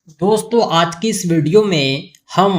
दोस्तों आज की इस वीडियो में हम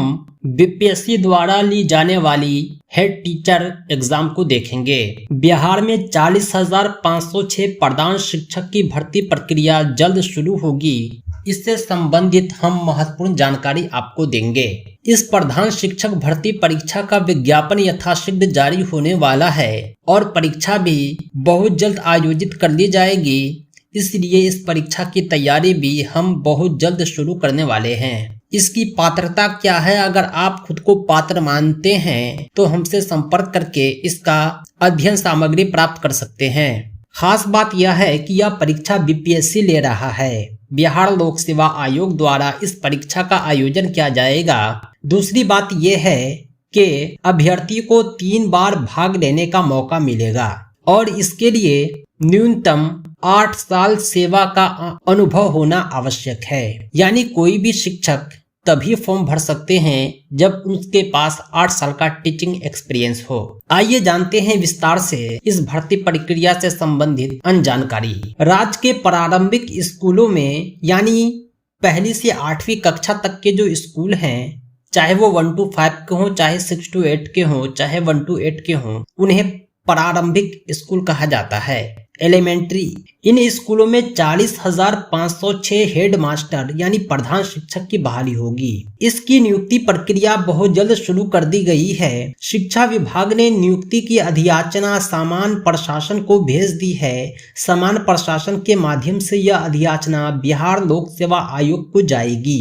बीपीएससी द्वारा ली जाने वाली हेड टीचर एग्जाम को देखेंगे। बिहार में 40,506 प्रधान शिक्षक की भर्ती प्रक्रिया जल्द शुरू होगी। इससे संबंधित हम महत्वपूर्ण जानकारी आपको देंगे। इस प्रधान शिक्षक भर्ती परीक्षा का विज्ञापन यथाशीघ्र जारी होने वाला है और परीक्षा भी बहुत जल्द आयोजित कर ली जाएगी। इसलिए इस परीक्षा की तैयारी भी हम बहुत जल्द शुरू करने वाले हैं। इसकी पात्रता क्या है? अगर आप खुद को पात्र मानते हैं तो हमसे संपर्क करके इसका अध्ययन सामग्री प्राप्त कर सकते हैं। खास बात यह है कि यह परीक्षा बीपीएससी ले रहा है। बिहार लोक सेवा आयोग द्वारा इस परीक्षा का आयोजन किया जाएगा। दूसरी बात यह है कि अभ्यर्थी को 3 बार भाग लेने का मौका मिलेगा और इसके लिए न्यूनतम 8 साल सेवा का अनुभव होना आवश्यक है। यानी कोई भी शिक्षक तभी फॉर्म भर सकते हैं जब उनके पास 8 साल का टीचिंग एक्सपीरियंस हो। आइए जानते हैं विस्तार से इस भर्ती प्रक्रिया से संबंधित अन्य जानकारी। राज्य के प्रारंभिक स्कूलों में यानी 1 से 8वीं कक्षा तक के जो स्कूल हैं, चाहे वो 1 to 5 के हों, चाहे 6 to 8 के हों, चाहे 1 to 8 के हों, उन्हें प्रारंभिक स्कूल कहा जाता है। एलिमेंट्री, इन स्कूलों में 40,506 हेड मास्टर यानी प्रधान शिक्षक की बहाली होगी। इसकी नियुक्ति प्रक्रिया बहुत जल्द शुरू कर दी गई है। शिक्षा विभाग ने नियुक्ति की अधियाचना सामान्य प्रशासन को भेज दी है। सामान्य प्रशासन के माध्यम से यह अधियाचना बिहार लोक सेवा आयोग को जाएगी।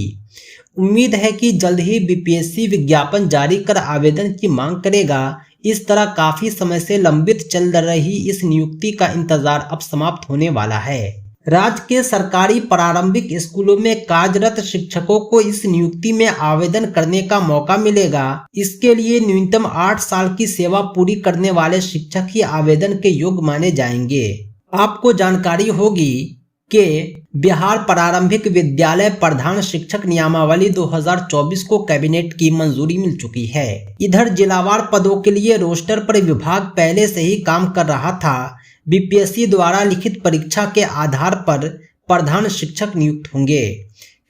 उम्मीद है कि जल्द ही बीपीएससी विज्ञापन जारी कर आवेदन की मांग करेगा। इस तरह काफी समय से लंबित चल रही इस नियुक्ति का इंतजार अब समाप्त होने वाला है। राज्य के सरकारी प्रारंभिक स्कूलों में कार्यरत शिक्षकों को इस नियुक्ति में आवेदन करने का मौका मिलेगा। इसके लिए न्यूनतम 8 साल की सेवा पूरी करने वाले शिक्षक ही आवेदन के योग्य माने जाएंगे। आपको जानकारी होगी कि बिहार प्रारंभिक विद्यालय प्रधान शिक्षक नियमावली 2024 को कैबिनेट की मंजूरी मिल चुकी है। इधर जिलावार पदों के लिए रोस्टर पर विभाग पहले से ही काम कर रहा था। बीपीएससी द्वारा लिखित परीक्षा के आधार पर प्रधान शिक्षक नियुक्त होंगे।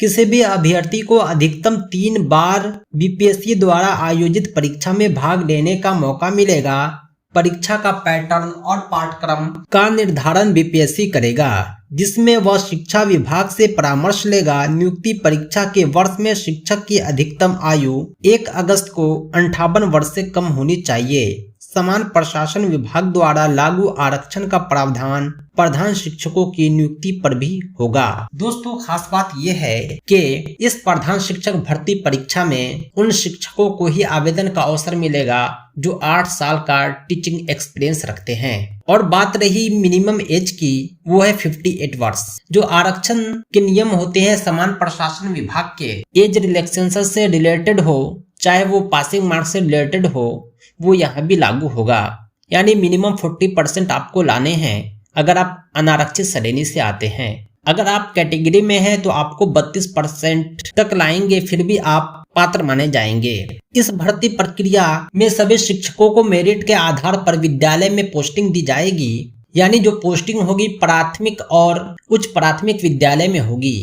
किसी भी अभ्यर्थी को अधिकतम 3 बार बीपीएससी द्वारा आयोजित परीक्षा में भाग लेने का मौका मिलेगा। परीक्षा का पैटर्न और पाठ्यक्रम का निर्धारण बीपीएससी करेगा, जिसमें वह शिक्षा विभाग से परामर्श लेगा। नियुक्ति परीक्षा के वर्ष में शिक्षक की अधिकतम आयु 1 अगस्त को 58 वर्ष से कम होनी चाहिए। समान प्रशासन विभाग द्वारा लागू आरक्षण का प्रावधान प्रधान शिक्षकों की नियुक्ति पर भी होगा। दोस्तों खास बात यह है कि इस प्रधान शिक्षक भर्ती परीक्षा में उन शिक्षकों को ही आवेदन का अवसर मिलेगा जो 8 साल का टीचिंग एक्सपीरियंस रखते हैं। और बात रही मिनिमम एज की, वो है 58 वर्ष। जो आरक्षण के नियम होते हैं समान प्रशासन विभाग के, एज रिलैक्सेशन से रिलेटेड हो चाहे वो पासिंग मार्क्स से रिलेटेड हो, वो यहाँ भी लागू होगा। यानी मिनिमम 40% आपको लाने हैं अगर आप अनारक्षित श्रेणी से आते हैं। अगर आप कैटेगरी में हैं तो आपको 32% तक लाएंगे, फिर भी आप पात्र माने जाएंगे। इस भर्ती प्रक्रिया में सभी शिक्षकों को मेरिट के आधार पर विद्यालय में पोस्टिंग दी जाएगी। यानी जो पोस्टिंग होगी प्राथमिक और उच्च प्राथमिक विद्यालय में होगी।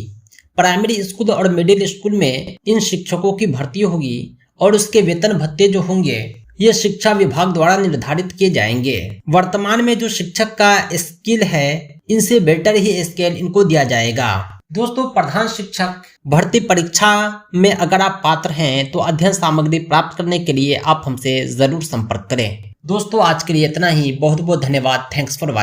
प्राइमरी स्कूल और मिडिल स्कूल में इन शिक्षकों की भर्ती होगी और उसके वेतन भत्ते जो होंगे ये शिक्षा विभाग द्वारा निर्धारित किए जाएंगे। वर्तमान में जो शिक्षक का स्किल है इनसे बेटर ही स्केल इनको दिया जाएगा। दोस्तों प्रधान शिक्षक भर्ती परीक्षा में अगर आप पात्र हैं तो अध्ययन सामग्री प्राप्त करने के लिए आप हमसे जरूर संपर्क करें। दोस्तों आज के लिए इतना ही। बहुत बहुत धन्यवाद। Thanks for watching.